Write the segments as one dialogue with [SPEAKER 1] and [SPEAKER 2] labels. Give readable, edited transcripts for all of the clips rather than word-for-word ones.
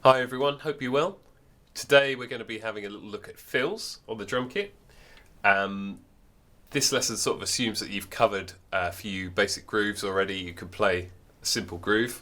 [SPEAKER 1] Hi everyone, hope you're well. Today we're going to be having a little look at fills on the drum kit. This lesson sort of assumes that you've covered a few basic grooves already. You can play a simple groove.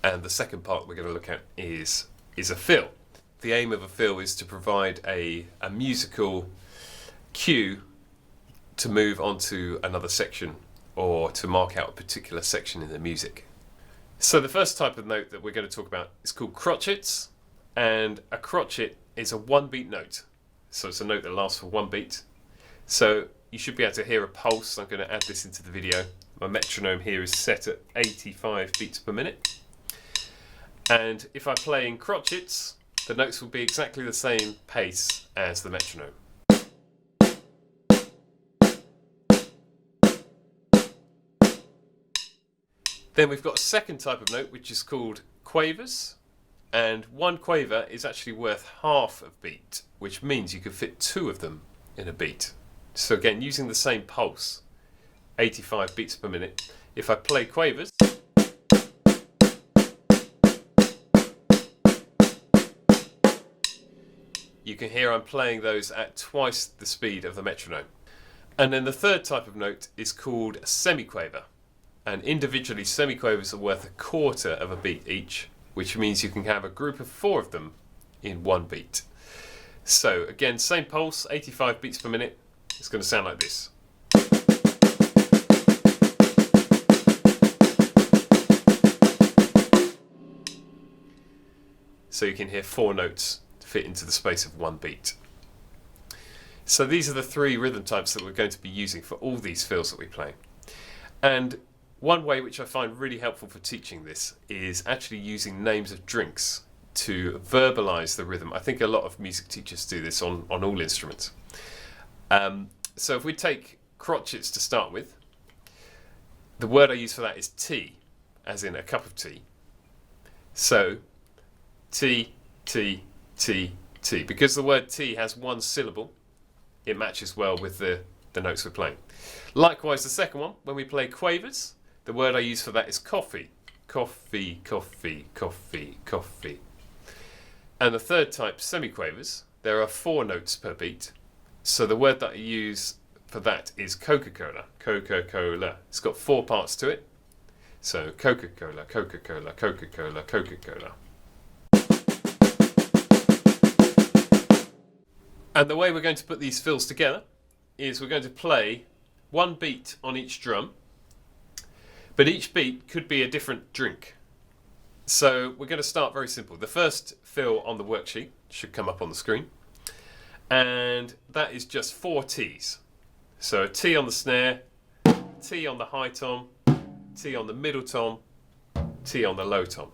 [SPEAKER 1] And the second part we're going to look at is a fill. The aim of a fill is to provide a musical cue to move on to another section or to mark out a particular section in the music. So the first type of note that we're going to talk about is called crotchets, and a crotchet is a one beat note. So it's a note that lasts for one beat. So you should be able to hear a pulse. I'm going to add this into the video. My metronome here is set at 85 beats per minute. And if I play in crotchets, the notes will be exactly the same pace as the metronome. Then we've got a second type of note which is called quavers, and one quaver is actually worth half a beat, which means you could fit two of them in a beat. So again, using the same pulse, 85 beats per minute, if I play quavers, you can hear I'm playing those at twice the speed of the metronome. And then the third type of note is called a semiquaver. And individually, semiquavers are worth a quarter of a beat each, which means you can have a group of four of them in one beat. So again, same pulse, 85 beats per minute. It's going to sound like this. So you can hear four notes fit into the space of one beat. So these are the three rhythm types that we're going to be using for all these fills that we play. And one way which I find really helpful for teaching this is actually using names of drinks to verbalize the rhythm. I think a lot of music teachers do this on all instruments. So if we take crotchets to start with, the word I use for that is tea, as in a cup of tea. So tea, tea, tea, tea. Because the word tea has one syllable, it matches well with the notes we're playing. Likewise, the second one, when we play quavers, the word I use for that is coffee. Coffee, coffee, coffee, coffee. And the third type, semiquavers, there are four notes per beat. So the word that I use for that is Coca-Cola. Coca-Cola. It's got four parts to it. So Coca-Cola, Coca-Cola, Coca-Cola, Coca-Cola. And the way we're going to put these fills together is we're going to play one beat on each drum, but each beat could be a different drink. So we're going to start very simple. The first fill on the worksheet should come up on the screen, and that is just four T's. So a T on the snare, T on the high tom, T on the middle tom, T on the low tom.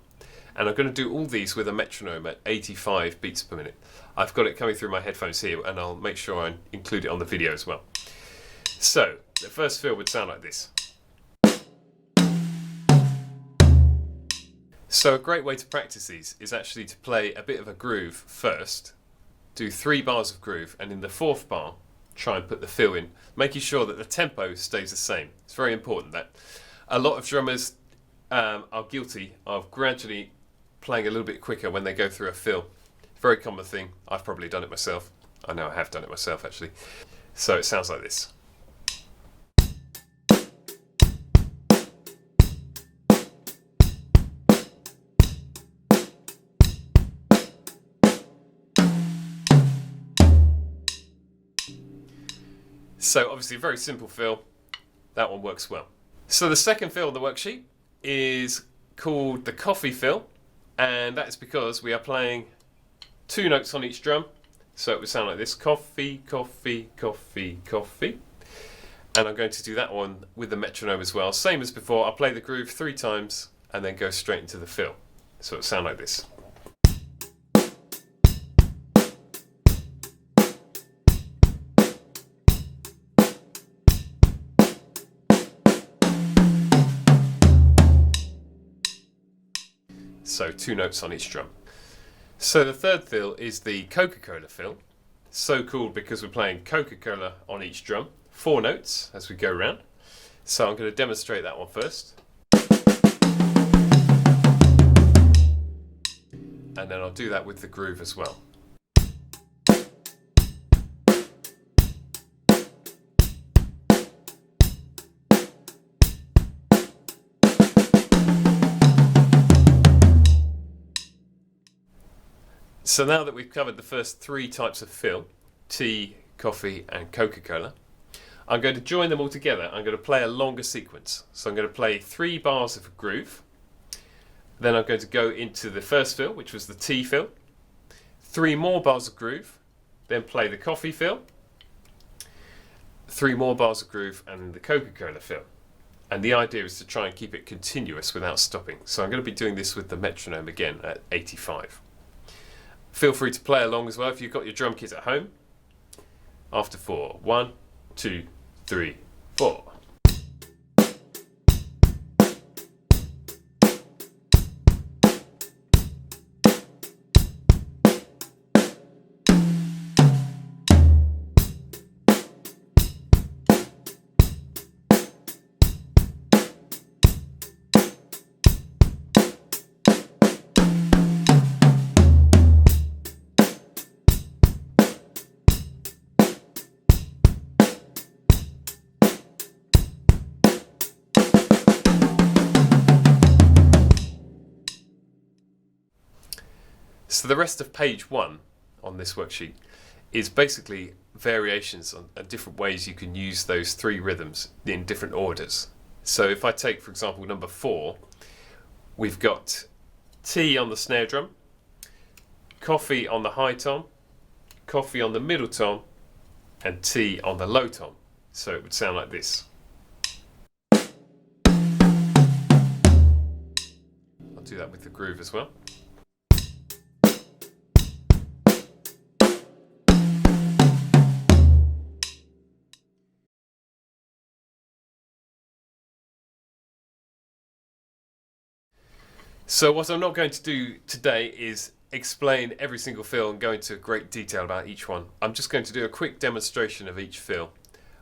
[SPEAKER 1] And I'm going to do all these with a metronome at 85 beats per minute. I've got it coming through my headphones here, and I'll make sure I include it on the video as well. So the first fill would sound like this. So a great way to practice these is actually to play a bit of a groove first, do 3 bars of groove, and in the 4th bar try and put the fill in, making sure that the tempo stays the same. It's very important that a lot of drummers are guilty of gradually playing a little bit quicker when they go through a fill. Very common thing. I've probably done it myself. I know I have done it myself actually. So it sounds like this. So obviously a very simple fill. That one works well. So the second fill on the worksheet is called the coffee fill, and that's because we are playing 2 notes on each drum. So it would sound like this: coffee, coffee, coffee, coffee. And I'm going to do that one with the metronome as well. Same as before, I'll play the groove 3 times and then go straight into the fill. So it would sound like this. So 2 notes on each drum. So the third fill is the Coca-Cola fill. So called because we're playing Coca-Cola on each drum. 4 notes as we go around. So I'm going to demonstrate that one first. and then I'll do that with the groove as well. So now that we've covered the first three types of fill, tea, coffee and Coca-Cola, I'm going to join them all together. I'm going to play a longer sequence. So I'm going to play 3 bars of a groove. Then I'm going to go into the first fill, which was the tea fill. 3 more bars of groove. Then play the coffee fill. 3 more bars of groove and the Coca-Cola fill. And the idea is to try and keep it continuous without stopping. So I'm going to be doing this with the metronome again at 85. Feel free to play along as well if you've got your drum kit at home. After 4. 1, 2, 3, 4. So the rest of page 1 on this worksheet is basically variations on different ways you can use those 3 rhythms in different orders. So if I take, for example, number 4, we've got tea on the snare drum, coffee on the high tom, coffee on the middle tom, and tea on the low tom. So it would sound like this. I'll do that with the groove as well. So what I'm not going to do today is explain every single fill and go into great detail about each one. I'm just going to do a quick demonstration of each fill.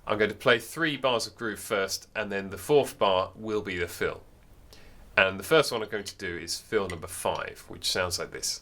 [SPEAKER 1] I'm going to play 3 bars of groove first, and then the 4th bar will be the fill. And the first one I'm going to do is fill number 5, which sounds like this.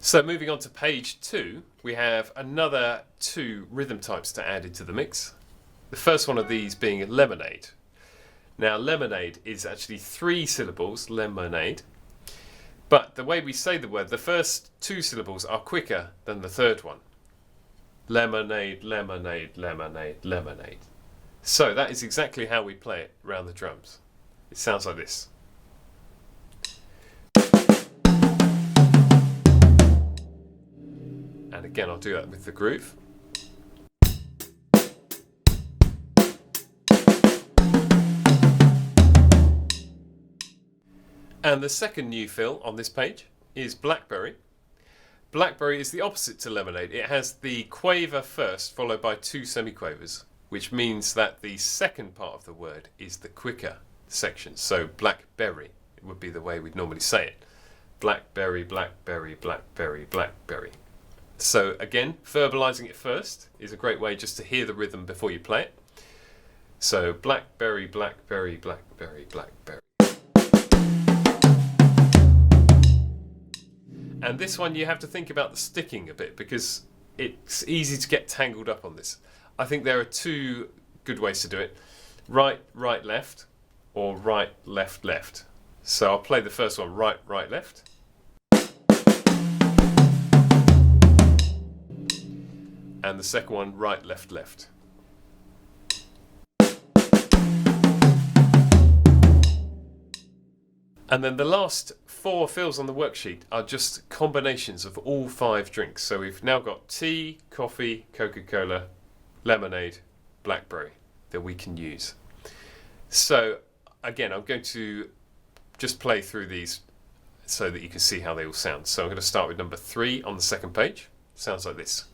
[SPEAKER 1] So moving on to page 2, we have another 2 rhythm types to add into the mix. The first one of these being lemonade. Now lemonade is actually 3 syllables, lemonade, but the way we say the word, the first 2 syllables are quicker than the third one. Lemonade, lemonade, lemonade, lemonade. So that is exactly how we play it around the drums. It sounds like this. And again, I'll do that with the groove. And the second new fill on this page is Blackberry. Blackberry is the opposite to lemonade. It has the quaver first, followed by 2 semiquavers, which means that the second part of the word is the quicker section. So blackberry would be the way we'd normally say it. Blackberry, blackberry, blackberry, blackberry. So again, verbalizing it first is a great way just to hear the rhythm before you play it. So blackberry, blackberry, blackberry, blackberry. And this one you have to think about the sticking a bit because it's easy to get tangled up on this. I think there are 2 good ways to do it. Right, right, left, or right, left, left. So I'll play the first one, right, right, left. And the second one, right, left, left. And then the last 4 fills on the worksheet are just combinations of all 5 drinks. So we've now got tea, coffee, Coca-Cola, lemonade, blackberry that we can use. So again, I'm going to just play through these so that you can see how they all sound. So I'm going to start with number 3 on the second page. Sounds like this.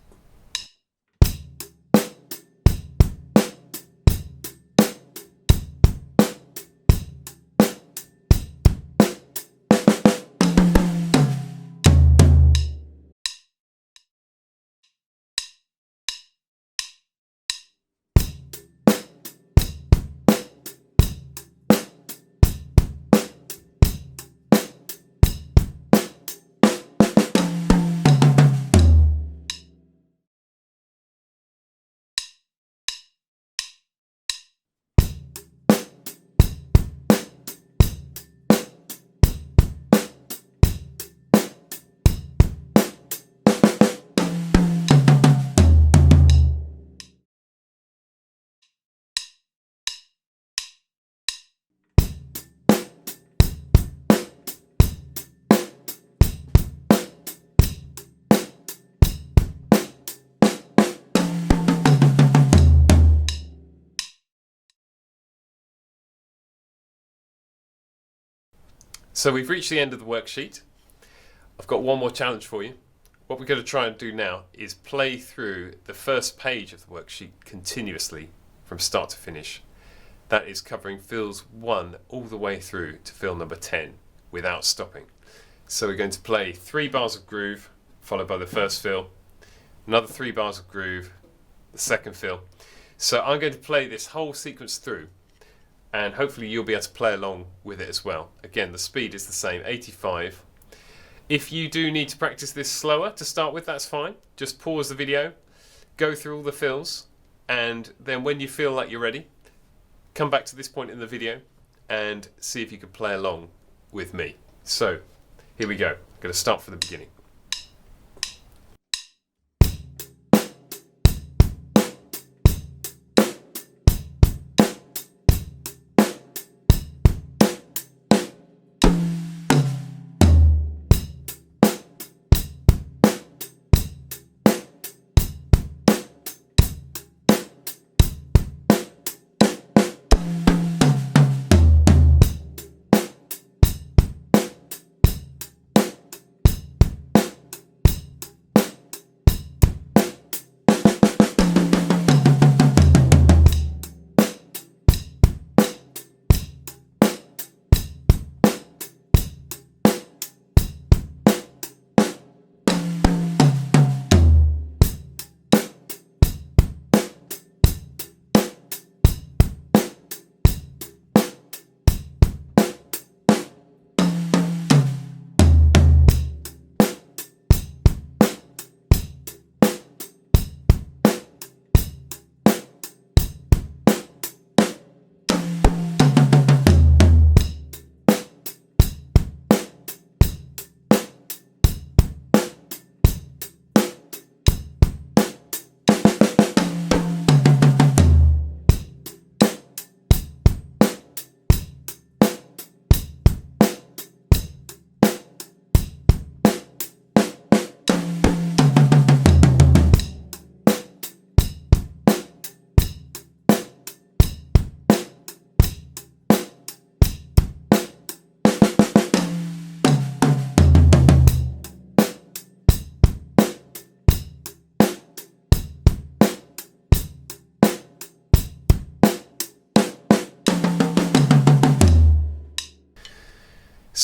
[SPEAKER 1] So we've reached the end of the worksheet. I've got one more challenge for you. What we're going to try and do now is play through the first page of the worksheet continuously from start to finish. That is covering fills 1 all the way through to fill number 10 without stopping. So we're going to play 3 bars of groove followed by the first fill, another 3 bars of groove, the second fill. So I'm going to play this whole sequence through and hopefully you'll be able to play along with it as well. Again, the speed is the same, 85. If you do need to practice this slower to start with, that's fine. Just pause the video, go through all the fills, and then when you feel like you're ready, come back to this point in the video and see if you can play along with me. So, here we go. I'm going to start from the beginning.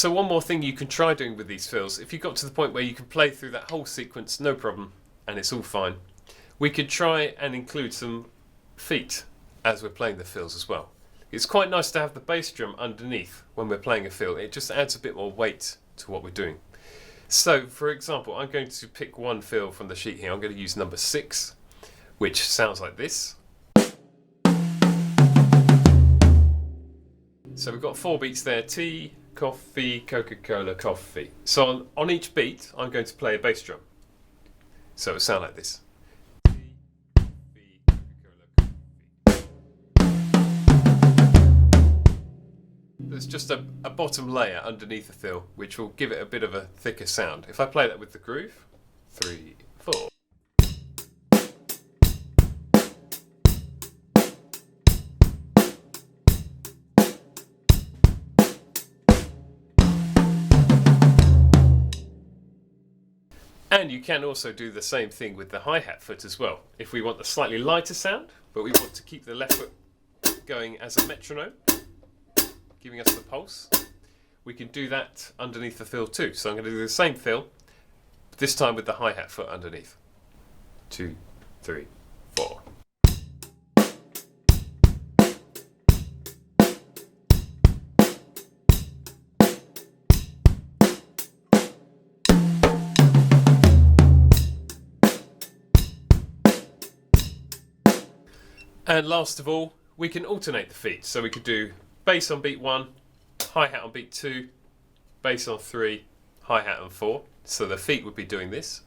[SPEAKER 1] So one more thing you can try doing with these fills, if you got to the point where you can play through that whole sequence no problem and it's all fine, we could try and include some feet as we're playing the fills as well. It's quite nice to have the bass drum underneath when we're playing a fill. It just adds a bit more weight to what we're doing. So for example, I'm going to pick one fill from the sheet here. I'm going to use number 6, which sounds like this. So we've got 4 beats there: tea, coffee, Coca-Cola, coffee. So on each beat, I'm going to play a bass drum. So it'll sound like this. Tea, coffee, Coca-Cola, coffee. There's just a bottom layer underneath the fill, which will give it a bit of a thicker sound. If I play that with the groove, 3, 4. And you can also do the same thing with the hi-hat foot as well. If we want the slightly lighter sound, but we want to keep the left foot going as a metronome, giving us the pulse, we can do that underneath the fill too. So I'm going to do the same fill, this time with the hi-hat foot underneath. 2, 3, 4. And last of all, we can alternate the feet. So we could do bass on beat 1, hi-hat on beat 2, bass on 3, hi-hat on 4. So the feet would be doing this.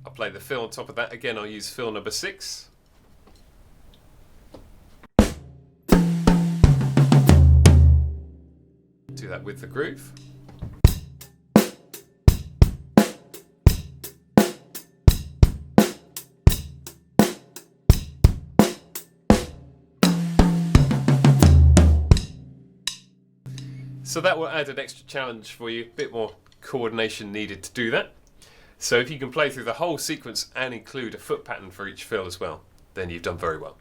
[SPEAKER 1] I'll play the fill on top of that. Again, I'll use fill number 6. Do that with the groove. So that will add an extra challenge for you, a bit more coordination needed to do that. So if you can play through the whole sequence and include a foot pattern for each fill as well, then you've done very well.